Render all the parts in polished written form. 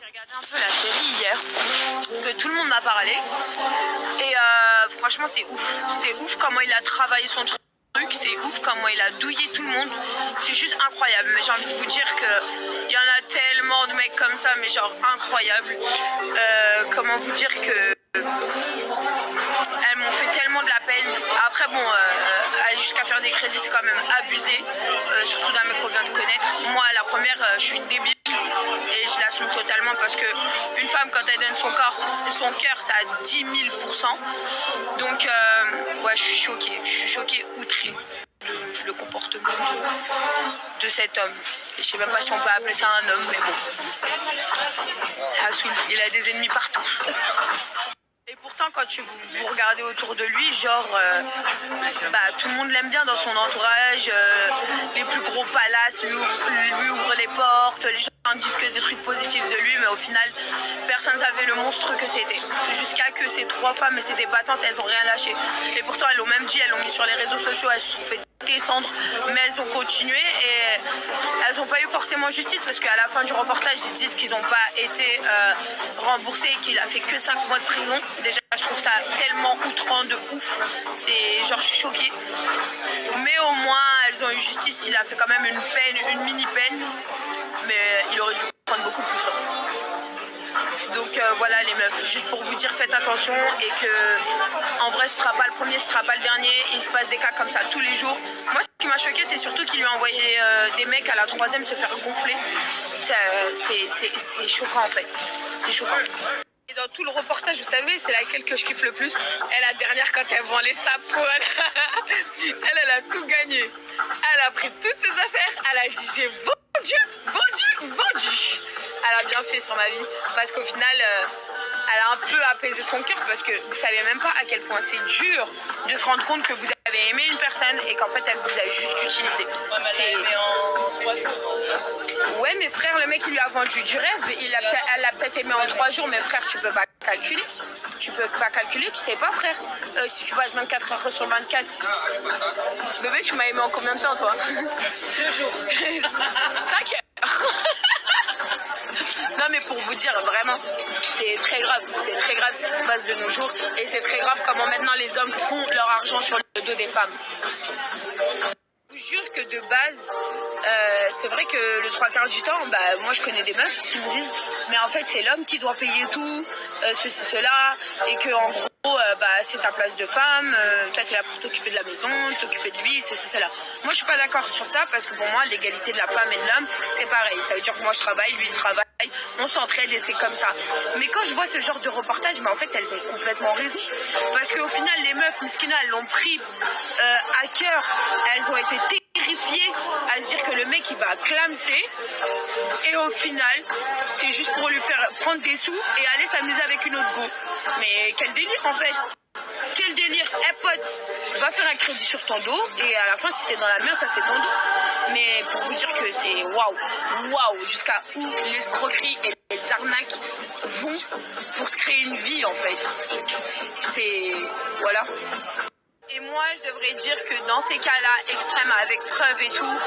Regardé un peu la série hier, que tout le monde m'a parlé, et franchement c'est ouf comment il a travaillé son truc, c'est ouf comment il a douillé tout le monde, c'est juste incroyable. Mais j'ai envie de vous dire qu'il y en a tellement de mecs comme ça, mais genre incroyable. Comment vous dire que elles m'ont fait tellement de la peine. Après bon, aller jusqu'à faire des crédits c'est quand même abusé, surtout d'un mec qu'on vient de connaître. Moi la première, je suis une débile et je l'assume totalement parce que une femme quand elle donne son corps, son cœur, ça a 10 000%. Donc ouais, je suis choquée, outrée le comportement de cet homme. Et je sais même pas si on peut appeler ça un homme, mais bon. Hassoul, il a des ennemis partout. Et pourtant, quand vous regardez autour de lui, genre, tout le monde l'aime bien dans son entourage. Les plus gros palaces lui ouvrent les portes. Les gens disent que des trucs positifs de lui, mais au final, personne ne savait le monstre que c'était. Jusqu'à que ces 3 femmes et ces débattantes, elles n'ont rien lâché. Et pourtant, elles l'ont même dit, elles l'ont mis sur les réseaux sociaux, elles se sont fait descendre, mais elles ont continué et elles n'ont pas eu forcément justice parce qu'à la fin du reportage, ils disent qu'ils n'ont pas été remboursés et qu'il a fait que 5 mois de prison. Déjà, je trouve ça tellement outrant de ouf. C'est genre, je suis choquée. Mais au moins, elles ont eu justice. Il a fait quand même une peine, une mini peine. Mais il aurait dû prendre beaucoup plus. Donc voilà les meufs, juste pour vous dire, faites attention et que en vrai ce sera pas le premier, ce sera pas le dernier. Il se passe des cas comme ça tous les jours. Moi ce qui m'a choqué c'est surtout qu'il lui a envoyé des mecs à la 3e se faire gonfler. C'est choquant en fait, c'est choquant. Et dans tout le reportage, vous savez, c'est laquelle que je kiffe le plus? Elle, la dernière, quand elle vend les sapos, elle a tout gagné. Elle a pris toutes ses affaires, elle a dit j'ai vendu. Elle a bien fait sur ma vie, parce qu'au final, elle a un peu apaisé son cœur, parce que vous savez même pas à quel point c'est dur de se rendre compte que vous avez aimé une personne et qu'en fait elle vous a juste utilisé. Ouais, mais frère, le mec il lui a vendu du rêve, elle l'a peut-être aimé en 3 jours, mais frère, tu peux pas calculer. Tu sais pas, frère. Si tu passes 24 heures sur 24. Bébé, tu m'as aimé en combien de temps, toi? 2 jours. 5 heures. Non, mais pour vous dire, vraiment, c'est très grave ce qui se passe de nos jours. Et c'est très grave comment maintenant les hommes font leur argent sur le dos des femmes. Je vous jure que de base, c'est vrai que le 3/4 du temps, moi je connais des meufs qui me disent mais en fait c'est l'homme qui doit payer tout, ceci, cela, et que en gros c'est ta place de femme, toi t'es là pour t'occuper de la maison, t'occuper de lui, ceci, cela. Moi je suis pas d'accord sur ça parce que pour moi l'égalité de la femme et de l'homme c'est pareil. Ça veut dire que moi je travaille, lui il travaille, on s'entraide et c'est comme ça. Mais quand je vois ce genre de reportage, en fait elles ont complètement raison. Parce qu'au final les meufs, Miskina, elles l'ont pris à cœur, elles ont été terrifiées à se dire que le mec il va clamser et au final c'était juste pour lui faire prendre des sous et aller s'amuser avec une autre go. Mais quel délire en fait. Quel délire. Pote, va faire un crédit sur ton dos et à la fin si t'es dans la merde ça c'est ton dos. Mais pour vous dire que c'est waouh, jusqu'à où l'escroquerie et les arnaques vont pour se créer une vie en fait. C'est voilà. Et moi, je devrais dire que dans ces cas-là, extrêmes, avec preuves et tout,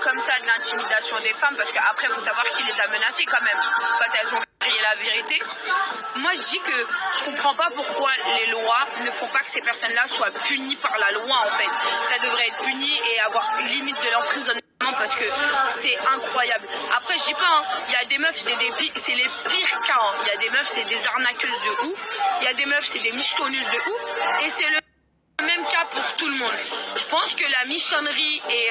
comme ça, de l'intimidation des femmes, parce qu'après, il faut savoir qui les a menacées quand même, quand elles ont grillé la vérité. Moi, je dis que je comprends pas pourquoi les lois ne font pas que ces personnes-là soient punies par la loi, en fait. Ça devrait être puni et avoir une limite de l'emprisonnement. Parce que c'est incroyable. Après je dis pas, il y a des meufs c'est les pires cas, il y a des meufs c'est des arnaqueuses de ouf, il y a des meufs c'est des michetonneuses de ouf, et c'est le même cas pour tout le monde. Je pense que la michetonnerie et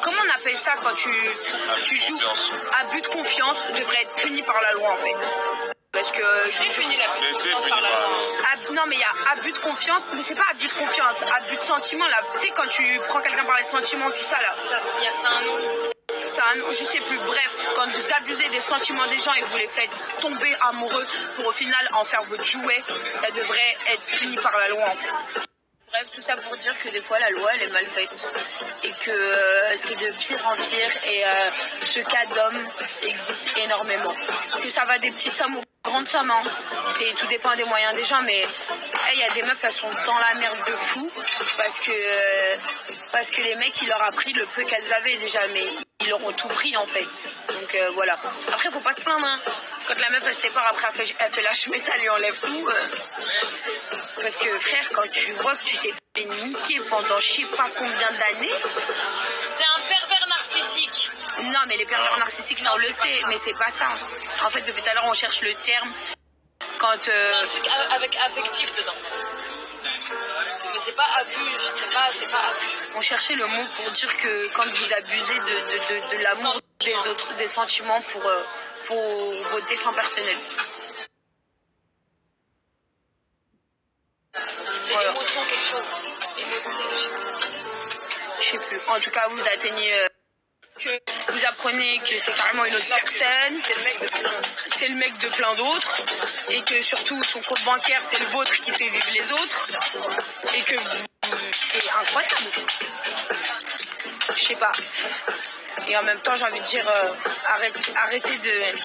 comment on appelle ça quand tu joues abus de confiance devrait être puni par la loi en fait. Parce que non mais il y a abus de confiance, mais c'est pas abus de confiance, abus de sentiment là. Tu sais quand tu prends quelqu'un par les sentiments tout ça là. Il y a ça un nom. C'est un nom, je sais plus. Bref, quand vous abusez des sentiments des gens et vous les faites tomber amoureux pour au final en faire votre jouet, ça devrait être puni par la loi en fait. Bref, tout ça pour dire que des fois la loi elle est mal faite et que c'est de pire en pire et ce cas d'homme existe énormément. Que ça va des petites sommes aux grandes sommes, hein. Tout dépend des moyens des gens, mais il y a des meufs elles sont dans la merde de fou parce que les mecs ils leur a pris le peu qu'elles avaient déjà, mais ils leur ont tout pris en fait. Donc voilà. Après, faut pas se plaindre. Hein. Quand la meuf elle se sépare, après elle fait la chemette, elle lui enlève tout. Parce que frère, quand tu vois que tu t'es fait niquer pendant je sais pas combien d'années. C'est un pervers narcissique. Non, mais les pervers narcissiques, ça on le sait, mais c'est pas ça. En fait, depuis tout à l'heure, on cherche le terme quand. Il y a un truc avec affectif dedans. Mais c'est pas abus, c'est pas abus. On cherchait le mot pour dire que quand vous abusez de l'amour des autres, des sentiments pour vos défunts personnels. C'est voilà. Émotion quelque chose. Je sais plus. En tout cas, vous atteignez. Vous apprenez que c'est carrément une autre personne, c'est le mec de plein d'autres, et que surtout son compte bancaire c'est le vôtre qui fait vivre les autres, et que c'est incroyable. Je sais pas. Et en même temps, j'ai envie de dire, arrêtez de